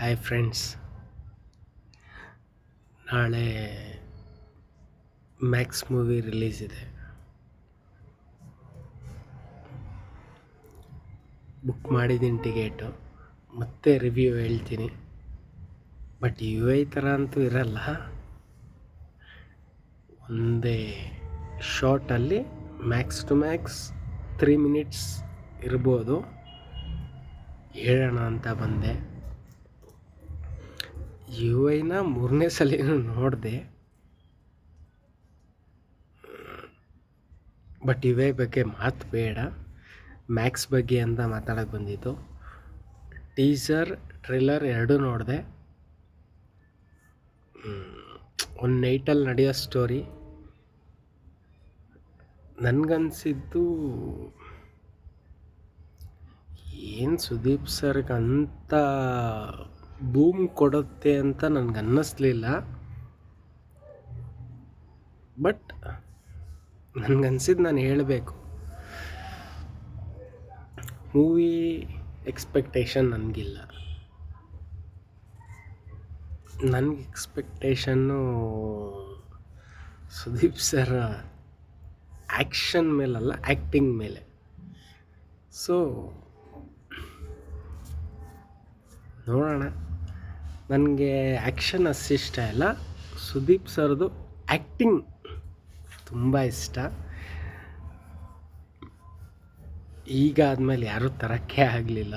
Hi friends, ನಾಳೆ Max movie release ಇದೆ. Book ಮಾಡಿದ್ದೀನಿ ಟಿಕೆಟು. ಮತ್ತೆ ರಿವ್ಯೂ ಹೇಳ್ತೀನಿ. ಬಟ್ UI ಥರ ಅಂತೂ ಇರಲ್ಲ. ಒಂದೇ ಶಾರ್ಟಲ್ಲಿ ಮ್ಯಾಕ್ಸ್ ಟು ಮ್ಯಾಕ್ಸ್ 3 ಮಿನಿಟ್ಸ್ ಇರ್ಬೋದು. ಹೇಳೋಣ ಅಂತ ಬಂದೆ. UIನ 3ನೇ ಸಲಿನೂ ನೋಡಿದೆ. ಬಟ್ UI ಬಗ್ಗೆ ಮಾತು ಬೇಡ, ಮ್ಯಾಕ್ಸ್ ಬಗ್ಗೆ ಅಂತ ಮಾತಾಡೋಕ್ಕೆ ಬಂದಿದ್ದು. ಟೀಸರ್ ಟ್ರೇಲರ್ ಎರಡೂ ನೋಡಿದೆ. ಒಂದು ನೈಟಲ್ಲಿ ನಡೆಯೋ ಸ್ಟೋರಿ. ನನಗನ್ಸಿದ್ದು ಏನು ಸುದೀಪ್ ಸರ್ಗಂತ ಬೂಮ್ ಕೊಡುತ್ತೆ ಅಂತ ನನಗನ್ನಿಸ್ಲಿಲ್ಲ. ಬಟ್ ನನಗನ್ಸಿದ್ದು ನಾನು ಹೇಳಬೇಕು. ಮೂವಿ ಎಕ್ಸ್ಪೆಕ್ಟೇಷನ್ ನನಗಿಲ್ಲ. ನನಗೆ ಎಕ್ಸ್ಪೆಕ್ಟೇಷನ್ನು ಸುದೀಪ್ ಸರ್ ಆ್ಯಕ್ಷನ್ ಮೇಲಲ್ಲ, ಆ್ಯಕ್ಟಿಂಗ್ ಮೇಲೆ. ಸೊ ನೋಡೋಣ. ನನಗೆ ಆ್ಯಕ್ಷನ್ ಅಷ್ಟು ಇಷ್ಟ ಇಲ್ಲ, ಸುದೀಪ್ ಸರ್ದು ಆ್ಯಕ್ಟಿಂಗ್ ತುಂಬ ಇಷ್ಟ. ಈಗ ಆದಮೇಲೆ ಯಾರೂ ತರೋಕ್ಕೆ ಆಗಲಿಲ್ಲ.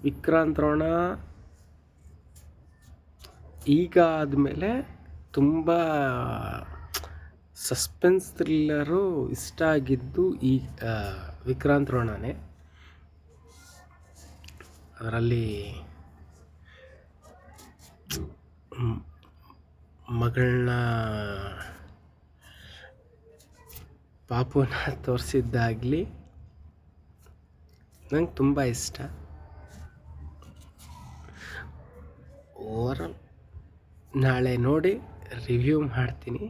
ವಿಕ್ರಾಂತ್ ರೋಣ ಈಗ ಆದಮೇಲೆ ತುಂಬ ಸಸ್ಪೆನ್ಸ್ ಥ್ರಿಲ್ಲರು ಇಷ್ಟ ಆಗಿದ್ದು ಈ ವಿಕ್ರಾಂತ್ ರೋಣನೇ. ಅದರಲ್ಲಿ ಮಗಳನ್ನ ಪಾಪುನ ತೋರಿಸಿದ್ದಾಗಲಿ ನಂಗೆ ತುಂಬ ಇಷ್ಟ. ಓವರಾಲ್ ನಾಳೆ ನೋಡಿ ರಿವ್ಯೂ ಮಾಡ್ತೀನಿ.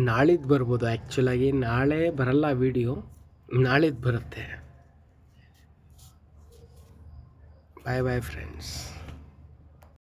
ನಾಳಿದ್ದು ಬರ್ಬೋದು. ಆ್ಯಕ್ಚುಲಾಗಿ ನಾಳೆ ಬರಲ್ಲ ವಿಡಿಯೋ, ನಾಳಿದ್ದು ಬರುತ್ತೆ. ಬಾಯ್ ಬಾಯ್ ಫ್ರೆಂಡ್ಸ್.